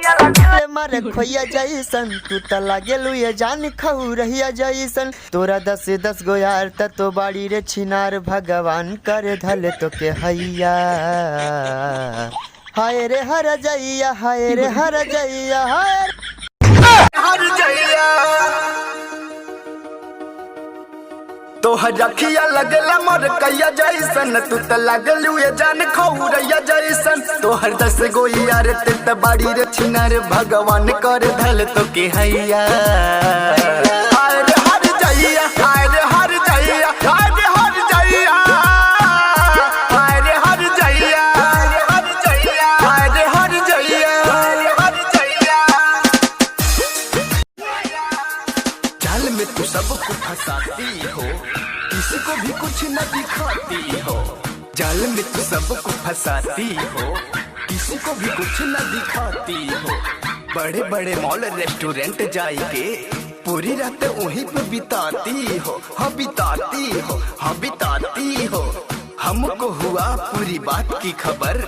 मारे खोइया जैसन तू त लागेलू ये जान खऊ रहिया जैसन तोरा 10 गो यार त तो बाड़ी रे छिनार भगवान कर धल तो के हैया हाय रे हर जइया हाय रे हर जइया हाय हर जइया तो हजखिया लगला मोर कैया जैसन तू त लागलू ये जान खऊ रहिया जैसन तो हर 10 गो यार ते त बाड़ी रे छिनार भगवान कर धल तो के हैया हाय रे हर जइया हाय रे हर जइया हाय रे हर जइया हाय रे हर जइया हाय रे हर जइया हाय रे हर जइया हाय रे हर जइया जाल में तू सबको फंसाती हो किसी को भी कुछ न दिखाती हो जाल में तू सबको फंसाती हो किसी को भी कुछ न दिखाती हो बड़े बड़े मॉल रेस्टोरेंट जाके पूरी रात वहीं पे बिताती हो हाँ बिताती हो हाँ बिताती हो हमको हुआ पूरी बात की खबर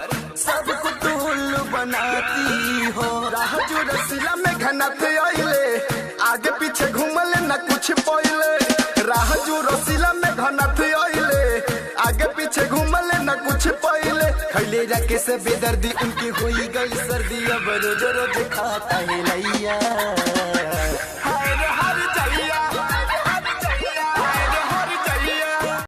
सबको तू उल्लू बनाती हो राह जो रसीला में घना थे आइले आगे पीछे घूमल न कुछ पहिले राह जो रसीला में घना थे आइले आगे पीछे घूमल न कुछ पहिले खैले रखे से बेदर्दी उनकी हुई गई सर्दी अब रोज रोज खाता है लैया